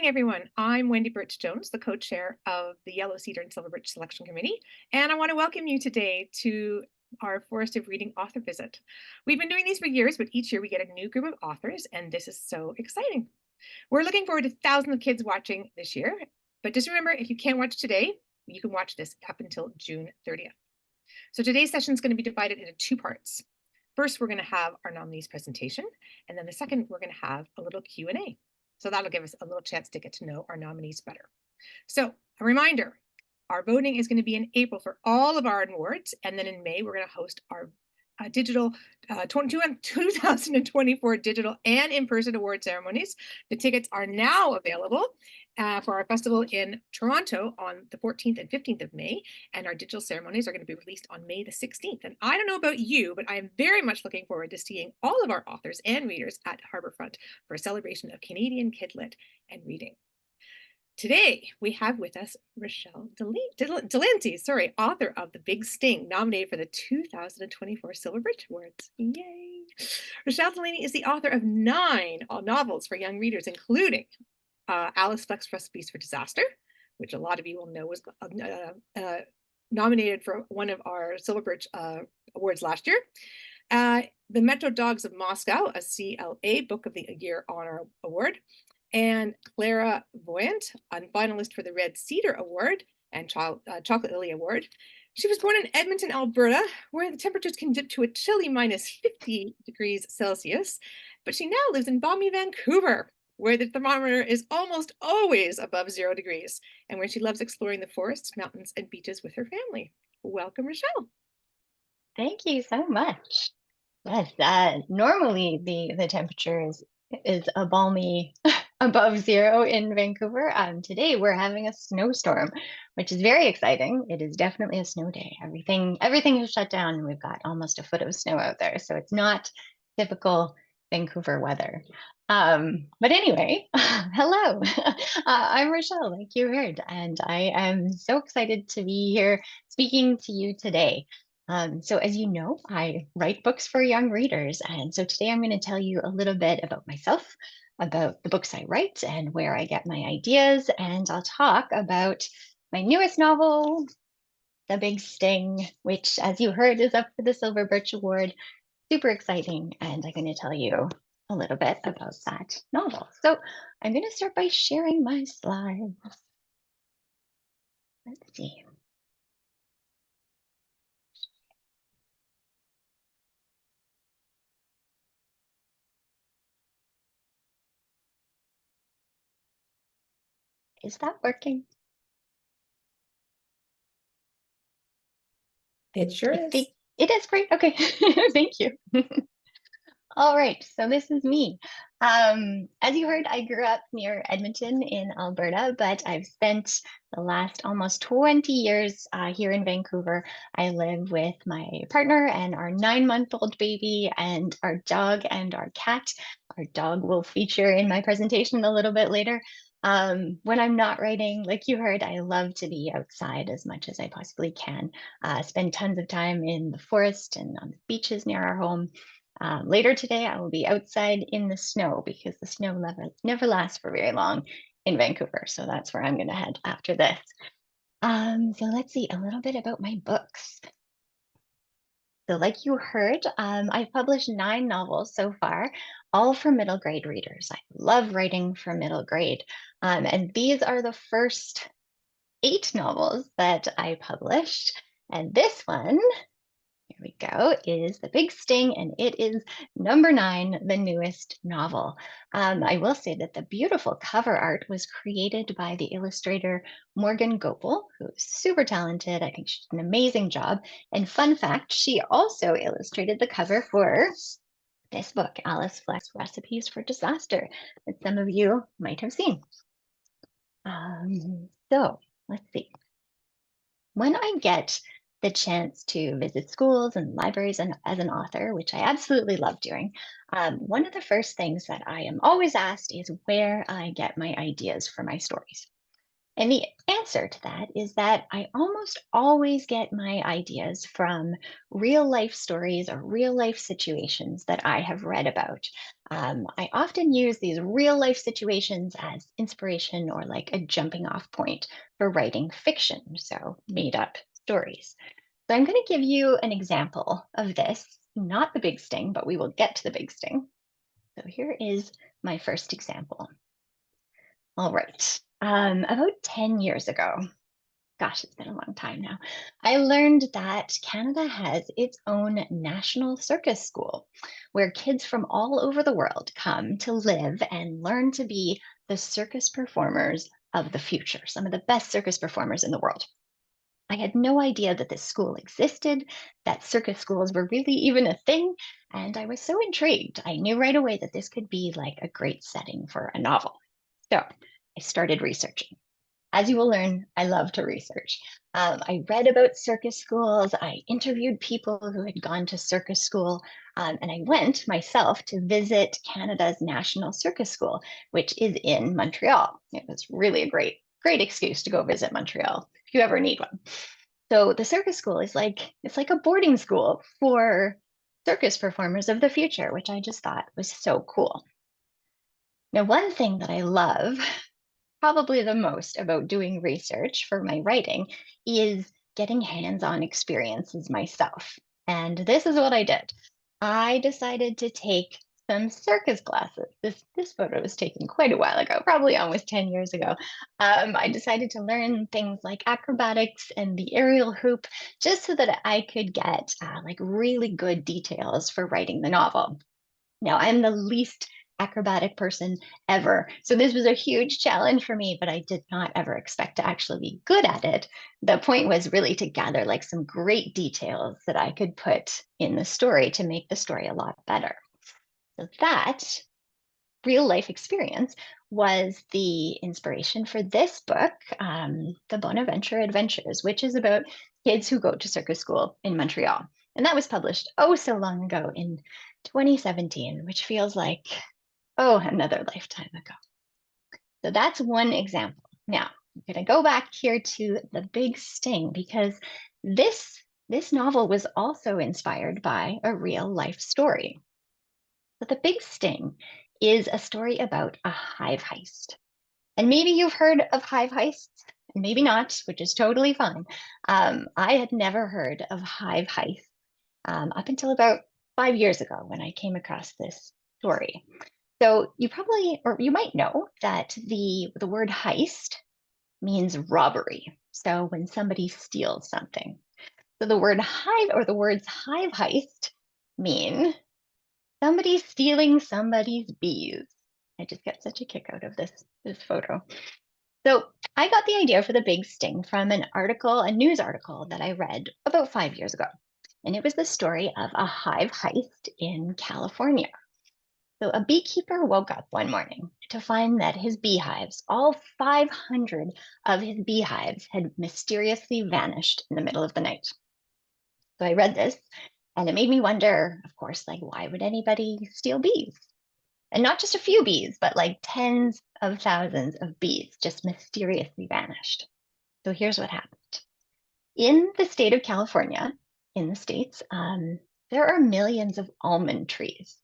morning, everyone. I'm Wendy Birch Jones, the co-chair of the Yellow Cedar and Silver Birch Selection Committee, and I want to welcome you today to our Forest of Reading author visit. We've been doing these for years, but each year we get a new group of authors, and this is so exciting. We're looking forward to thousands of kids watching this year, but just remember, if you can't watch today, you can watch this up until June 30th. So today's session is going to be divided into two parts. First, we're going to have our nominees presentation, and then the second, we're going to have a little Q&A. So that'll give us a little chance to get to know our nominees better. So a reminder, our voting is going to be in April for all of our awards, and then in May, we're going to host our digital 2024 digital and in-person award ceremonies. The tickets are now available for our festival in Toronto on the 14th and 15th of May, and our digital ceremonies are going to be released on May the 16th. And I don't know about you, but I am very much looking forward to seeing all of our authors and readers at Harbourfront for a celebration of Canadian kid lit and reading. Today, we have with us Rachelle Delaney, author of The Big Sting, nominated for the 2024 Silver Birch Awards. Yay! Rachelle Delaney is the author of 9 novels for young readers, including Alice Fleck's Recipes for Disaster, which a lot of you will know was nominated for one of our Silver Birch Awards last year. The Metro Dogs of Moscow, a CLA Book of the Year Honor Award, and Clara Voyant, a finalist for the Red Cedar Award and Chocolate Lily Award. She was born in Edmonton, Alberta, where the temperatures can dip to a chilly minus 50 degrees Celsius, but she now lives in balmy Vancouver, where the thermometer is almost always above 0 degrees, and where she loves exploring the forests, mountains, and beaches with her family. Welcome, Rachelle. Thank you so much. Yes, normally the temperature is a balmy above 0 in Vancouver. Today we're having a snowstorm, which is very exciting. It is definitely a snow day. Everything is shut down, and we've got almost a foot of snow out there. So it's not typical Vancouver weather. But anyway, hello. I'm Rachelle, like you heard, and I am so excited to be here speaking to you today. So as you know, I write books for young readers. And so today I'm going to tell you a little bit about myself, about the books I write and where I get my ideas. And I'll talk about my newest novel, The Big Sting, which, as you heard, is up for the Silver Birch Award. Super exciting. And I'm going to tell you a little bit about that novel. So I'm going to start by sharing my slides. Let's see. Is that working? It sure is. It is great. Okay. Thank you. All right, so this is me. As you heard, I grew up near Edmonton in Alberta, but I've spent the last almost 20 years here in Vancouver. I live with my partner and our 9-month-old baby and our dog and our cat. Our dog will feature in my presentation a little bit later. When I'm not writing, like you heard, I love to be outside as much as I possibly can. Spend tons of time in the forest and on the beaches near our home. Later today, I will be outside in the snow because the snow never lasts for very long in Vancouver. So that's where I'm going to head after this. So let's see a little bit about my books. So like you heard, I've published 9 novels so far, all for middle grade readers. I love writing for middle grade. And these are the first 8 novels that I published. And this one, here we go, is The Big Sting, and it is number 9, the newest novel. I will say that the beautiful cover art was created by the illustrator Morgan Gopal, who's super talented. I think she did an amazing job. And fun fact, she also illustrated the cover for this book, Alice Fleck's Recipes for Disaster, that some of you might have seen. So let's see. When I get the chance to visit schools and libraries and as an author, which I absolutely love doing, one of the first things that I am always asked is where I get my ideas for my stories. And the answer to that is that I almost always get my ideas from real life stories or real life situations that I have read about. I often use these real life situations as inspiration or like a jumping off point for writing fiction, so made up stories. So I'm going to give you an example of this, not the big sting, but we will get to the big sting. So here is my first example. All right. About 10 years ago, gosh, it's been a long time now, I learned that Canada has its own national circus school where kids from all over the world come to live and learn to be the circus performers of the future, some of the best circus performers in the world. I had no idea that this school existed, that circus schools were really even a thing, and I was so intrigued. I knew right away that this could be like a great setting for a novel. So I started researching. As you will learn, I love to research. I read about circus schools. I interviewed people who had gone to circus school. And I went myself to visit Canada's National Circus School, which is in Montreal. It was really a great excuse to go visit Montreal if you ever need one. So the circus school is it's like a boarding school for circus performers of the future, which I just thought was so cool. Now, one thing that I love probably the most about doing research for my writing is getting hands-on experiences myself. And this is what I did. I decided to take some circus classes. This photo was taken quite a while ago, probably almost 10 years ago. I decided to learn things like acrobatics and the aerial hoop just so that I could get like really good details for writing the novel. Now, I'm the least acrobatic person ever. So this was a huge challenge for me, but I did not ever expect to actually be good at it. The point was really to gather like some great details that I could put in the story to make the story a lot better. So that real life experience was the inspiration for this book, The Bonaventure Adventures, which is about kids who go to circus school in Montreal. And that was published oh so long ago in 2017, which feels like, oh, another lifetime ago. So that's one example. Now, I'm going to go back here to the big sting because this novel was also inspired by a real life story. But the big sting is a story about a hive heist. And maybe you've heard of hive heists, and maybe not, which is totally fine. I had never heard of hive heists up until about 5 years ago when I came across this story. So you probably, or you might know that the word heist means robbery. So when somebody steals something. So the word hive or the words hive heist mean somebody stealing somebody's bees. I just get such a kick out of this photo. So I got the idea for the big sting from an article, a news article that I read about 5 years ago. And it was the story of a hive heist in California. So a beekeeper woke up one morning to find that his beehives, all 500 of his beehives, had mysteriously vanished in the middle of the night. So I read this and it made me wonder, of course, like, why would anybody steal bees? And not just a few bees, but like tens of thousands of bees just mysteriously vanished. So here's what happened. In the state of California, in the States, there are millions of almond trees.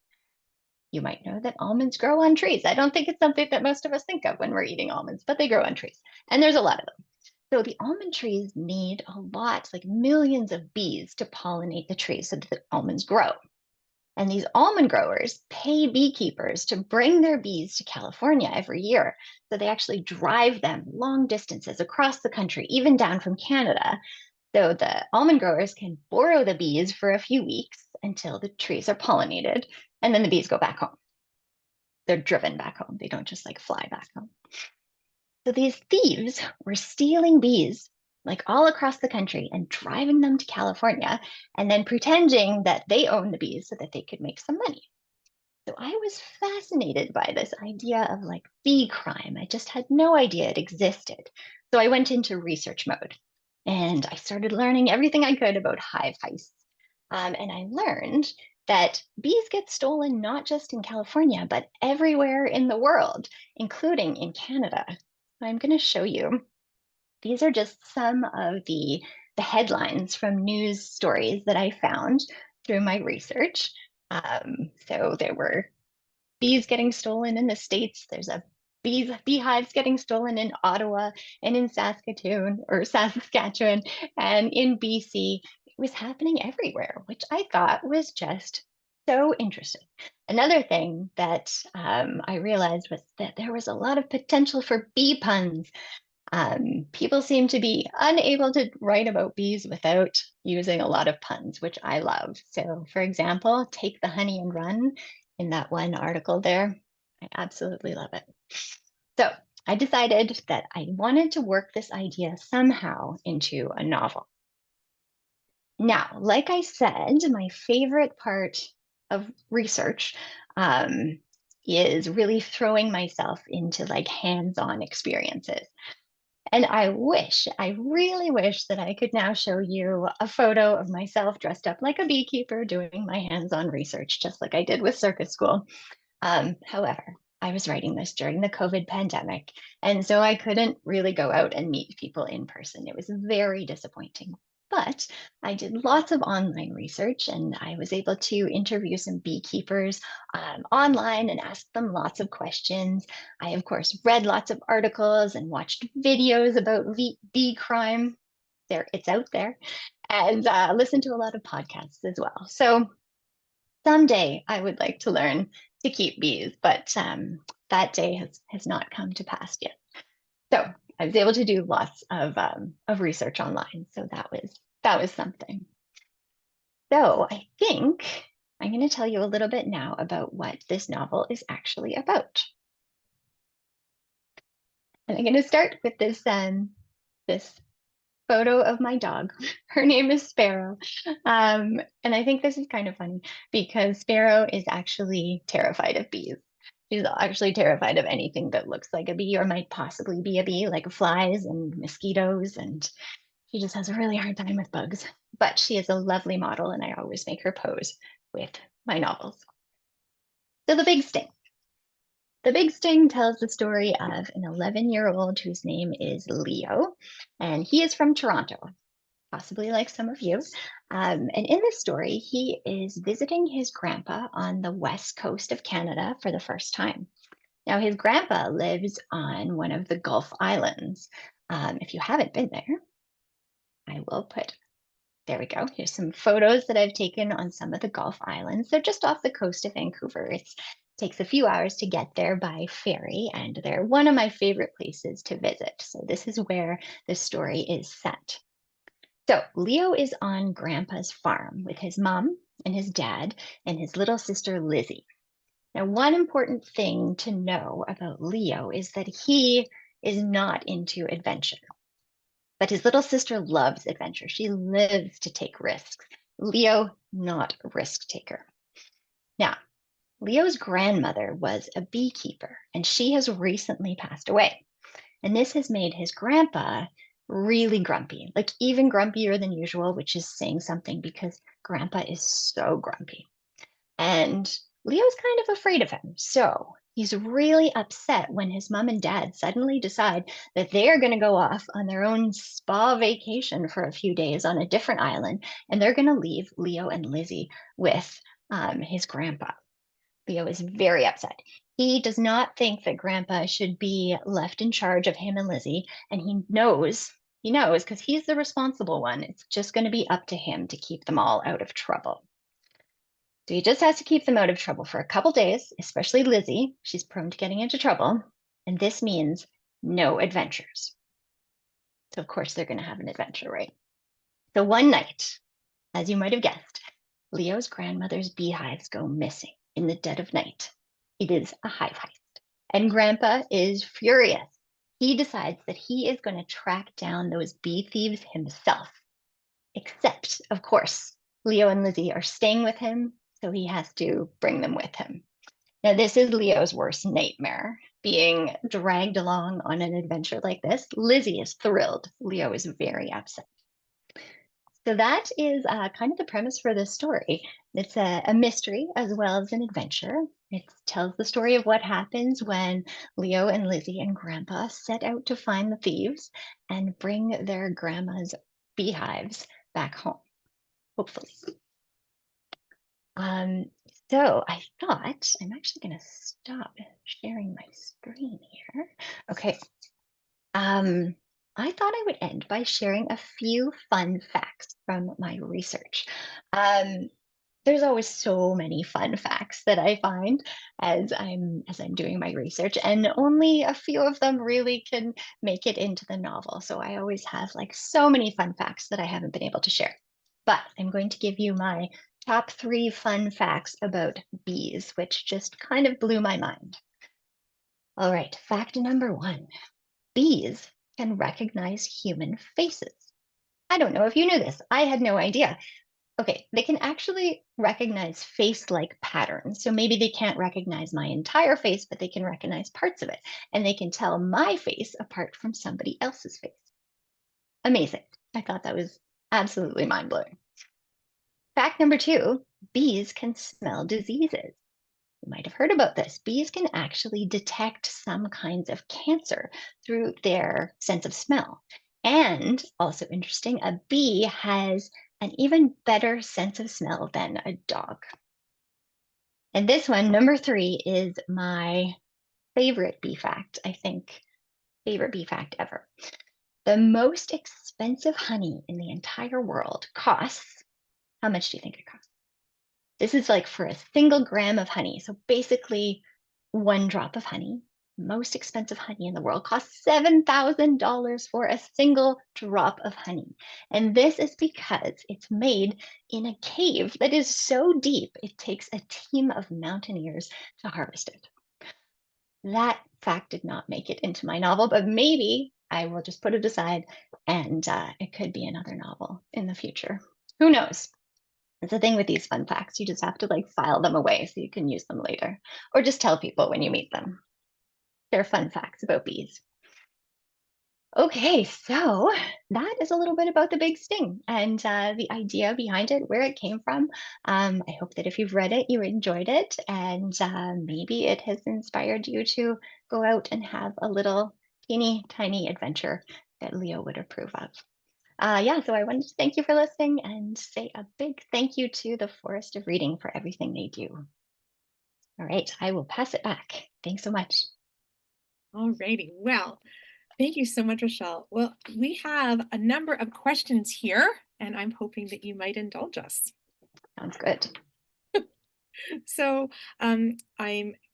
You might know that almonds grow on trees. I don't think it's something that most of us think of when we're eating almonds, but they grow on trees. And there's a lot of them. So the almond trees need a lot, like millions of bees to pollinate the trees so that the almonds grow. And these almond growers pay beekeepers to bring their bees to California every year. So they actually drive them long distances across the country, even down from Canada. So the almond growers can borrow the bees for a few weeks until the trees are pollinated, and then the bees go back home. They're driven back home. They don't just like fly back home. So these thieves were stealing bees like all across the country and driving them to California and then pretending that they own the bees so that they could make some money. So I was fascinated by this idea of like bee crime. I just had no idea it existed. So I went into research mode and I started learning everything I could about hive heists. And I learned that bees get stolen not just in California, but everywhere in the world, including in Canada. I'm going to show you. these are just some of the headlines from news stories that I found through my research. So there were bees getting stolen in the States. There's a beehives getting stolen in Ottawa and in Saskatchewan and in BC. It was happening everywhere, which I thought was just so interesting. Another thing that I realized was that there was a lot of potential for bee puns. People seem to be unable to write about bees without using a lot of puns, which I love. So, for example, take the honey and run in that one article there. I absolutely love it. So, I decided that I wanted to work this idea somehow into a novel. Now, like I said, my favorite part of research um, is really throwing myself into like hands-on experiences. And I really wish that I could now show you a photo of myself dressed up like a beekeeper doing my hands-on research, just like I did with circus school. However, I was writing this during the COVID pandemic, and so I couldn't really go out and meet people in person. It was very disappointing. But I did lots of online research and I was able to interview some beekeepers online and ask them lots of questions. I, of course, read lots of articles and watched videos about bee crime. It's out there, and listened to a lot of podcasts as well. So someday I would like to learn to keep bees, but that day has not come to pass yet. So I was able to do lots of research online. So that was something. So I think I'm going to tell you a little bit now about what this novel is actually about. And I'm going to start with this photo of my dog. Her name is Sparrow. And I think this is kind of funny because Sparrow is actually terrified of bees. She's actually terrified of anything that looks like a bee or might possibly be a bee, like flies and mosquitoes. And she just has a really hard time with bugs. But she is a lovely model, and I always make her pose with my novels. So the big sting. The Big Sting tells the story of an 11-year-old whose name is Leo, and he is from Toronto, possibly like some of you. And in this story, he is visiting his grandpa on the west coast of Canada for the first time. Now, his grandpa lives on one of the Gulf Islands. If you haven't been there, I will put, there we go. Here's some photos that I've taken on some of the Gulf Islands. They're just off the coast of Vancouver. It takes a few hours to get there by ferry, and they're one of my favorite places to visit. So this is where the story is set. So Leo is on Grandpa's farm with his mom and his dad and his little sister Lizzie. Now, one important thing to know about Leo is that he is not into adventure, but his little sister loves adventure. She lives to take risks. Leo, not a risk taker. Now, Leo's grandmother was a beekeeper, and she has recently passed away. And this has made his grandpa really grumpy, like even grumpier than usual, which is saying something because grandpa is so grumpy. And Leo's kind of afraid of him. So he's really upset when his mom and dad suddenly decide that they are going to go off on their own spa vacation for a few days on a different island. And they're going to leave Leo and Lizzie with his grandpa. Leo is very upset. He does not think that grandpa should be left in charge of him and Lizzie. And he knows because he's the responsible one. It's just going to be up to him to keep them all out of trouble. So he just has to keep them out of trouble for a couple days, especially Lizzie. She's prone to getting into trouble. And this means no adventures. So of course they're going to have an adventure, right? So one night, as you might have guessed, Leo's grandmother's beehives go missing in the dead of night. It is a hive heist. And Grandpa is furious. He decides that he is going to track down those bee thieves himself. Except, of course, Leo and Lizzie are staying with him, so he has to bring them with him. Now, this is Leo's worst nightmare, being dragged along on an adventure like this. Lizzie is thrilled. Leo is very upset. So that is kind of the premise for this story. It's a mystery as well as an adventure. It tells the story of what happens when Leo and Lizzie and Grandpa set out to find the thieves and bring their grandma's beehives back home, hopefully. Um, so I thought I'm actually going to stop sharing my screen here. Okay. Um, I thought I would end by sharing a few fun facts from my research. Um, there's always so many fun facts that I find as I'm doing my research, and only a few of them really can make it into the novel. So I always have like so many fun facts that I haven't been able to share. But I'm going to give you my top three fun facts about bees, which just kind of blew my mind. All right, fact number one. Bees can recognize human faces. I don't know if you knew this. I had no idea. Okay, they can actually recognize face like patterns. So maybe they can't recognize my entire face, but they can recognize parts of it. And they can tell my face apart from somebody else's face. Amazing. I thought that was absolutely mind blowing. Fact number two, bees can smell diseases. You might have heard about this. Bees can actually detect some kinds of cancer through their sense of smell. And also interesting, a bee has an even better sense of smell than a dog. And this one, number three, is my favorite bee fact, I think, favorite bee fact ever. The most expensive honey in the entire world costs, how much do you think it costs? This is like for a single gram of honey. So basically, one drop of honey, most expensive honey in the world, costs $7,000 for a single drop of honey. And this is because it's made in a cave that is so deep, it takes a team of mountaineers to harvest it. That fact did not make it into my novel, but maybe I will just put it aside and it could be another novel in the future. Who knows? It's the thing with these fun facts. You just have to like file them away so you can use them later, or just tell people when you meet them. They're fun facts about bees. Okay, so that is a little bit about the big sting and the idea behind it, where it came from. I hope that if you've read it, you enjoyed it, and maybe it has inspired you to go out and have a little teeny tiny adventure that Leo would approve of. Yeah, so I wanted to thank you for listening and say a big thank you to the Forest of Reading for everything they do. All right, I will pass it back. Thanks so much. Alrighty. Well, thank you so much, Rochelle. Well, we have a number of questions here, and I'm hoping that you might indulge us. Sounds good. So I'm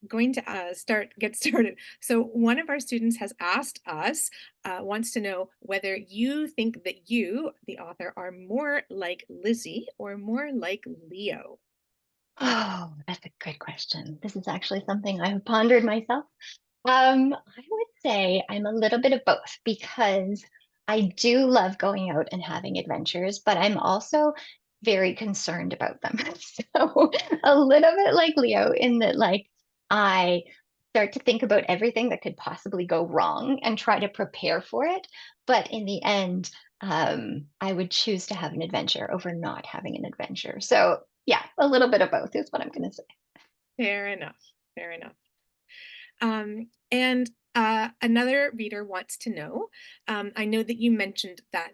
going to get started. So one of our students has asked us, wants to know whether you think that you, the author, are more like Lizzie or more like Leo. Oh, that's a good question. This is actually something I have pondered myself. I would say I'm a little bit of both because I do love going out and having adventures, but I'm also very concerned about them. So a little bit like Leo in that like I start to think about everything that could possibly go wrong and try to prepare for it. But in the end, I would choose to have an adventure over not having an adventure. So yeah, a little bit of both is what I'm going to say. Fair enough. Fair enough. And another reader wants to know. I know that you mentioned that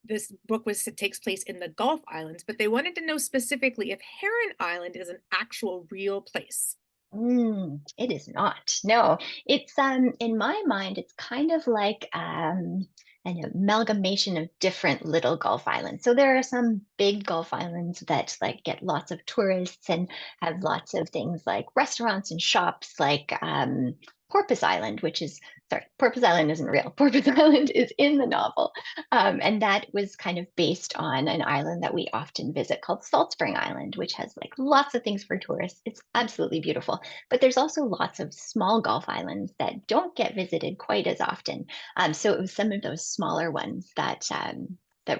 this book takes place in the Gulf Islands, but they wanted to know specifically if Heron Island is an actual real place. It is not. No, it's in my mind, it's kind of like an amalgamation of different little Gulf islands. So there are some big Gulf islands that like get lots of tourists and have lots of things like restaurants and shops, like Porpoise Island, which is sorry, Porpoise Island isn't real. Porpoise Island is in the novel, and that was kind of based on an island that we often visit called Salt Spring Island, which has like lots of things for tourists. It's absolutely beautiful. But there's also lots of small Gulf islands that don't get visited quite as often. So it was some of those smaller ones that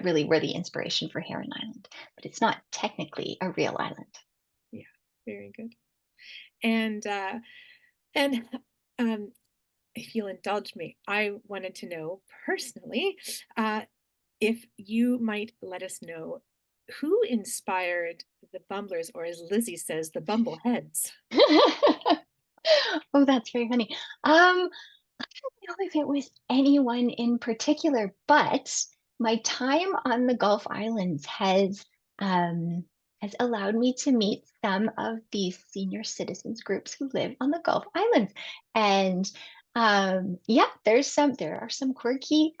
really were the inspiration for Heron Island. But it's not technically a real island. Yeah, very good. And um, if you'll indulge me, I wanted to know personally, uh, if you might let us know who inspired the Bumblers, or as Lizzie says, the Bumbleheads? Oh, that's very funny. I don't know if it was anyone in particular, but my time on the Gulf Islands um, has allowed me to meet some of these senior citizens groups who live on the Gulf Islands. And yeah, there are some quirky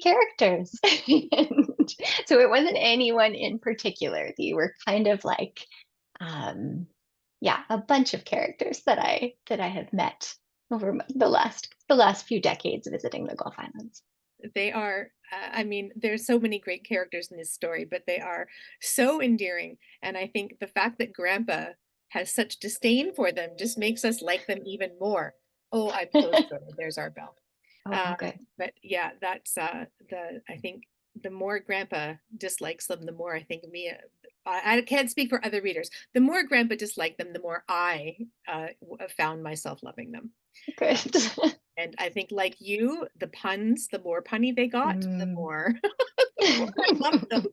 characters. And so it wasn't anyone in particular. They were kind of like um, yeah, a bunch of characters that I have met over the last few decades visiting the Gulf Islands. They are, I mean, there's so many great characters in this story, but they are so endearing. And I think the fact that Grandpa has such disdain for them just makes us like them even more. Oh, I've closed the door. There's our bell. Oh, good. But yeah, that's I think the more Grandpa dislikes them, the more I think I can't speak for other readers. The more Grandpa disliked them, the more I found myself loving them. Good. And I think, like you, the puns, the more punny they got, the Mm. more, the more I loved them.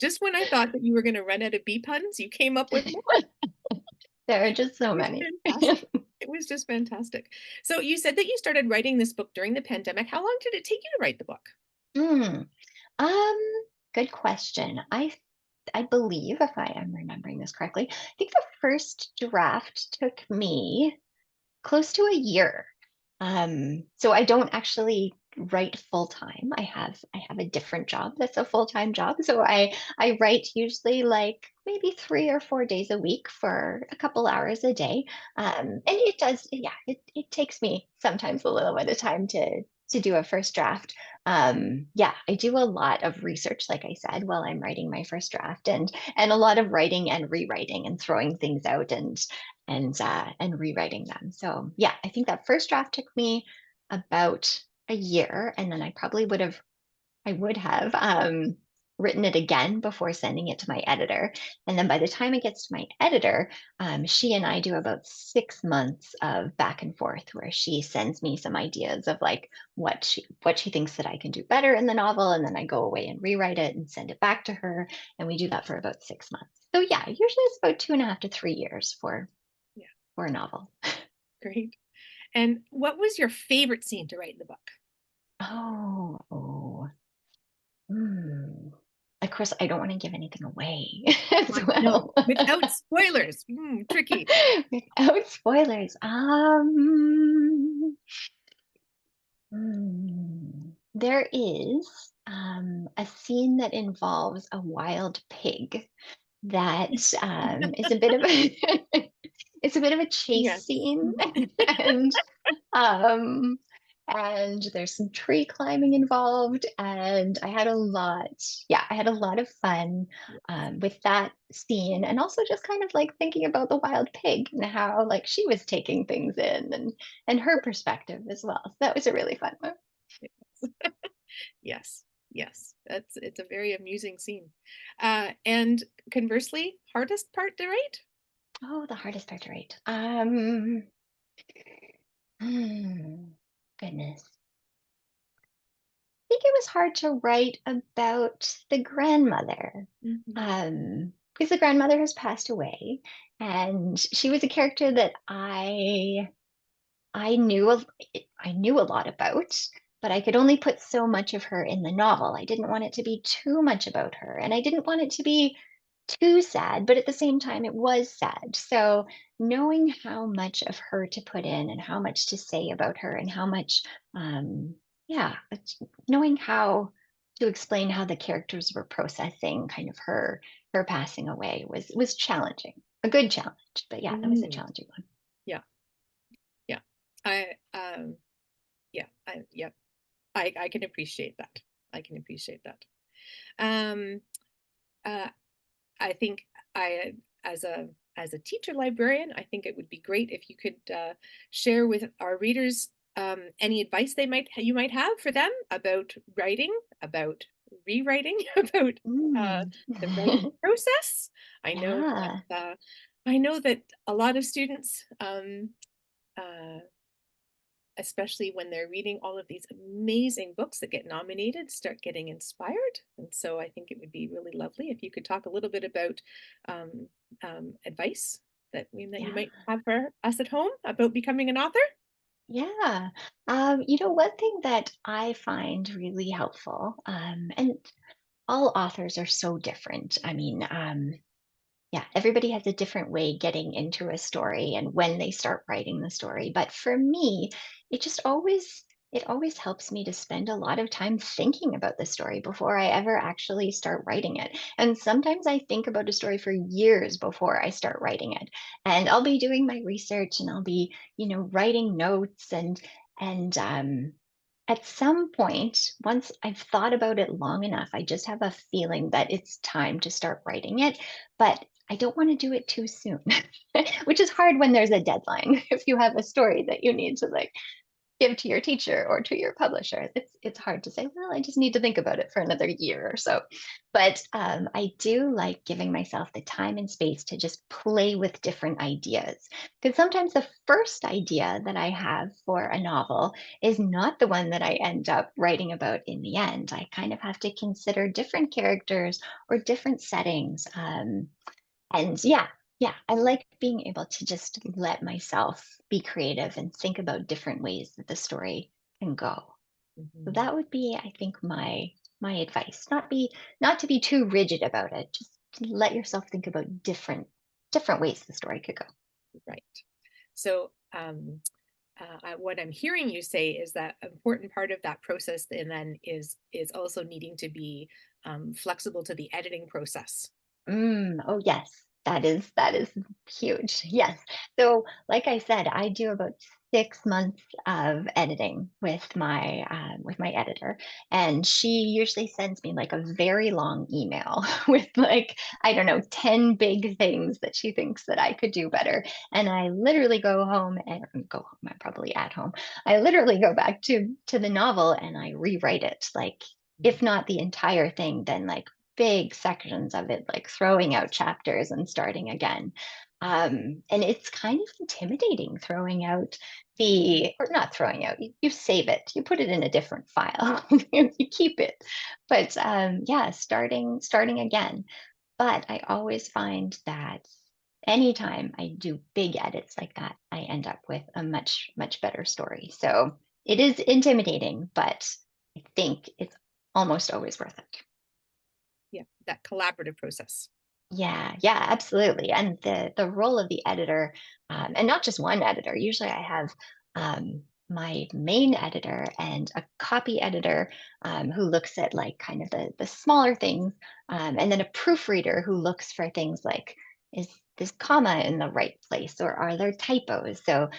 Just when I thought that you were going to run out of bee puns, you came up with more. There are just so It was many. fantastic. It was just fantastic. So you said that you started writing this book during the pandemic. How long did it take you to write the book? Mm. Um, Good question. I believe, if I am remembering this correctly, I think the first draft took me close to a year. So I don't actually write full time. I have a different job that's a full time job. So I write usually like maybe 3 or 4 days a week for a couple hours a day. And it does, yeah, it takes me sometimes a little bit of time to do a first draft. Yeah, I do a lot of research, like I said, while I'm writing my first draft, and a lot of writing and rewriting and throwing things out and rewriting them. So yeah, I think that first draft took me about a year, and then I would have written it again before sending it to my editor. And then by the time it gets to my editor, she and I do about 6 months of back and forth where she sends me some ideas of like what she thinks that I can do better in the novel, and then I go away and rewrite it and send it back to her, and we do that for about 6 months. So yeah, usually it's about 2.5 to 3 years Yeah, for a novel. great. And what was your favorite scene to write in the book? Oh. Hmm. Of course, I don't want to give anything away I as know, well. without spoilers. Tricky. Without spoilers. There is a scene that involves a wild pig that is a bit of a it's a bit of a chase Yes. scene, and um, and there's some tree climbing involved, and I had a lot of fun with that scene, and also just kind of like thinking about the wild pig and how like she was taking things in, and her perspective as well. So that was a really fun one. Yes, yes, it's a very amusing scene. And conversely, hardest part to write? Oh, the hardest part to write. Hmm, Goodness. Think it was hard to write about the grandmother, Mhm. because the grandmother has passed away, and she was a character that I knew I knew a lot about, but I could only put so much of her in the novel. I didn't want it to be too much about her, and I didn't want it to be too sad, but at the same time, it was sad. So knowing how much of her to put in and how much to say about her and how much, yeah, knowing how to explain how the characters were processing kind of her passing away was challenging, a good challenge. But yeah, that was a Mm, challenging one. yeah, yeah. I yeah, I can appreciate that. I can appreciate that. Um, uh, I think I as a teacher librarian, I think it would be great if you could share with our readers any advice you might have for them about writing, about rewriting, about uh, Mm. the writing process. I know Yeah. that I know that a lot of students uh, especially when they're reading all of these amazing books that get nominated, start getting inspired. And so I think it would be really lovely if you could talk a little bit about um, advice that you Yeah. might have for us at home about becoming an author. Yeah. One thing that I find really helpful, and all authors are so different. Yeah, everybody has a different way getting into a story and when they start writing the story. But for me, it just always helps me to spend a lot of time thinking about the story before I ever actually start writing it. And sometimes I think about a story for years before I start writing it. And I'll be doing my research and I'll be, writing notes and at some point, once I've thought about it long enough, I just have a feeling that it's time to start writing it. But I don't want to do it too soon, which is hard when there's a deadline. If you have a story that you need to like give to your teacher or to your publisher, it's hard to say, well, I just need to think about it for another year or so. But I do like giving myself the time and space to just play with different ideas. Because sometimes the first idea that I have for a novel is not the one that I end up writing about in the end. I kind of have to consider different characters or different settings. And yeah, I like being able to just let myself be creative and think about different ways that the story can go. So Mhm. that would be, I think, my advice. Not to be too rigid about it. Just to let yourself think about different ways the story could go. Right. So, what I'm hearing you say is that important part of that process, and then is also needing to be flexible to the editing process. Oh yes, that is huge. Yes. So, like I said, I do about 6 months of editing with my editor, and she usually sends me like a very long email with like I don't know 10 big things that she thinks that I could do better, and I literally go home and go home. I'm probably at home. I literally go back to the novel and I rewrite it like. Mhm. If not the entire thing, then like big sections of it, like throwing out chapters and starting again. And it's kind of intimidating throwing out or not throwing out, you save it, you put it in a different file, you keep it. But yeah, starting again. But I always find that anytime I do big edits like that, I end up with a much better story. So it is intimidating, but I think it's almost always worth it. Yeah, that collaborative process. Yeah, yeah, absolutely. And the role of the editor, and not just one editor. Usually, I have my main editor and a copy editor who looks at like kind of the smaller things, and then a proofreader who looks for things like is this comma in the right place or are there typos? So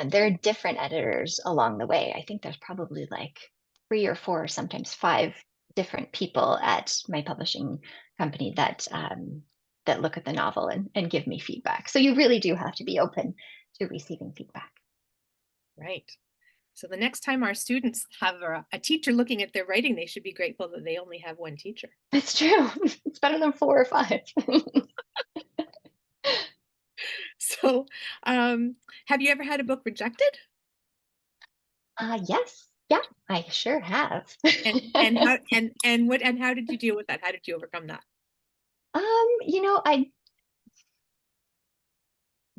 there are different editors along the way. I think there's probably like 3 or 4, sometimes 5 different people at my publishing company that look at the novel and give me feedback. So you really do have to be open to receiving feedback. Right. So the next time our students have a teacher looking at their writing, they should be grateful that they only have one teacher. It's true. It's better than 4 or 5. So, have you ever had a book rejected? Yes. Yeah, I sure have. And how did you deal with that? How did you overcome that? I'm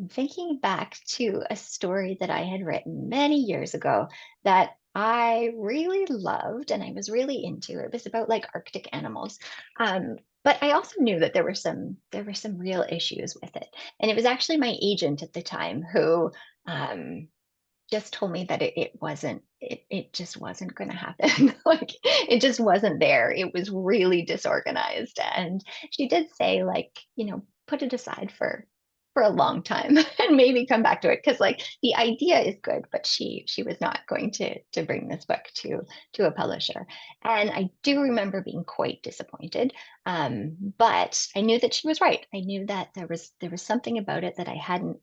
thinking back to a story that I had written many years ago that I really loved and I was really into. It was about like Arctic animals. But I also knew that there were some real issues with it. And it was actually my agent at the time who um just told me that it just wasn't going to happen. Like it just wasn't there. It was really disorganized. And she did say like, put it aside for a long time and maybe come back to it because like the idea is good, but she was not going to bring this book to a publisher. And I do remember being quite disappointed. But I knew that she was right. I knew that there was something about it that I hadn't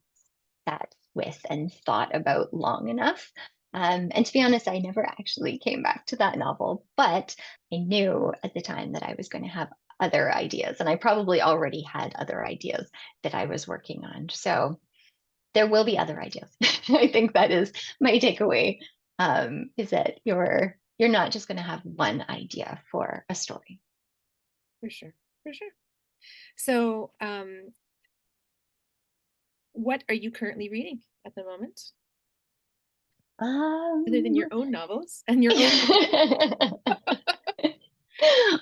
sat with and thought about long enough. And to be honest, I never actually came back to that novel, but I knew at the time that I was going to have other ideas, and I probably already had other ideas that I was working on. So there will be other ideas. I think that is my takeaway is that you're not just going to have one idea for a story. For sure. For sure. So, what are you currently reading at the moment, other than Um, your own novels and your own?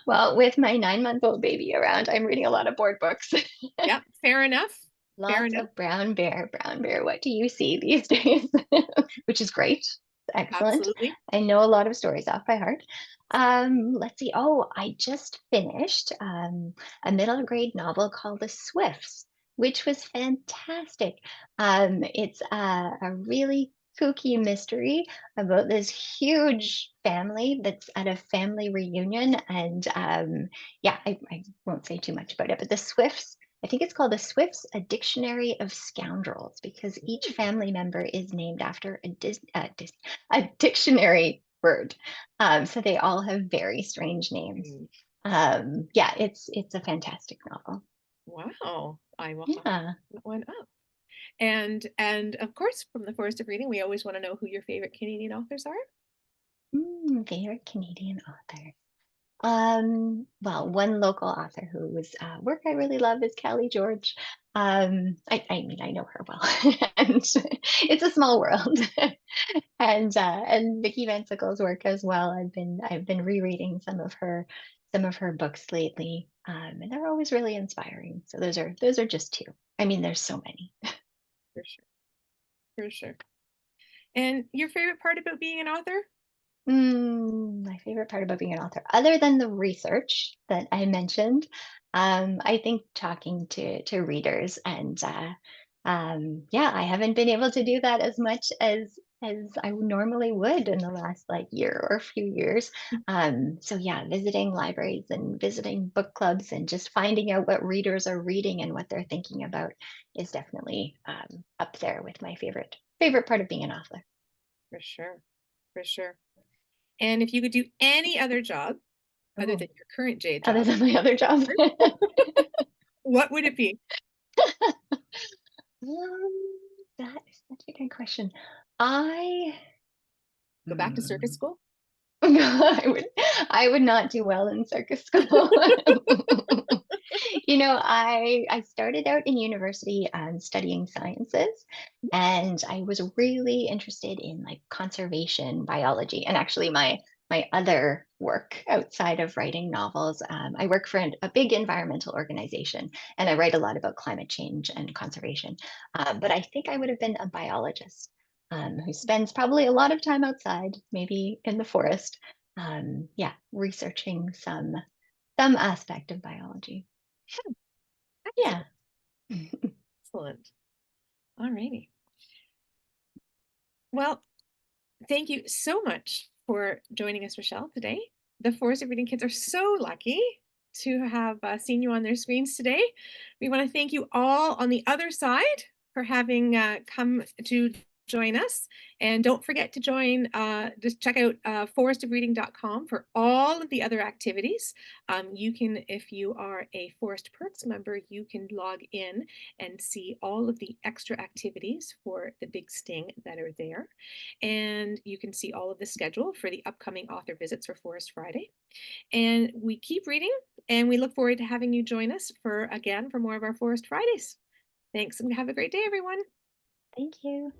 well, with my 9-month-old baby around, I'm reading a lot of board books. Yeah, fair enough. Fair Lots enough. of brown bear, brown bear. What do you see these days? Which is great. Excellent. Absolutely. I know a lot of stories off by heart. Let's see. Oh, I just finished a middle grade novel called The Swifts, which was fantastic. It's a really kooky mystery about this huge family that's at a family reunion. And yeah, I won't say too much about it, but the Swifts, I think it's called The Swifts, A Dictionary of Scoundrels, because each family member is named after a dictionary word. So they all have very strange names. Mm, Yeah, it's a fantastic novel. wow. I will have Yeah. that one up. And of course, from the Forest of Reading, we always want to know who your favorite Canadian authors are. Favorite Canadian author. Well, one local author whose work I really love is Callie George. I mean, I know her well, and it's a small world. And Vicky Van Sickle's work as well. I've been rereading some of her books lately, and they're always really inspiring. So those are just two. I mean, there's so many. For sure. For sure. And your favorite part about being an author? My favorite part about being an author, other than the research that I mentioned, I think talking to readers and yeah, I haven't been able to do that as much as I normally would in the last like year or few years. So yeah, visiting libraries and visiting book clubs and just finding out what readers are reading and what they're thinking about is definitely up there with my favorite part of being an author. For sure. For sure. And if you could do any other job other Oh, than your current J other job, than my other job. what would it be? That is such a good question. I Go back to circus hmm, school? I would not do well in circus school. I started out in university studying sciences, and I was really interested in like conservation biology. And actually, my other work outside of writing novels, I work for a big environmental organization, and I write a lot about climate change and conservation. But I think I would have been a biologist who spends probably a lot of time outside, maybe in the forest, yeah, researching some aspect of biology. Excellent. Yeah. Excellent. All righty. Well, thank you so much for joining us, Rochelle, today. The Forest of Reading kids are so lucky to have seen you on their screens today. We want to thank you all on the other side for having come to join us. And don't forget to just check out forestofreading.com for all of the other activities. You can, if you are a Forest Perks member, you can log in and see all of the extra activities for the Big Sting that are there. And you can see all of the schedule for the upcoming author visits for Forest Friday. And we keep reading, and we look forward to having you join us for more of our Forest Fridays. Thanks, and have a great day, everyone. Thank you.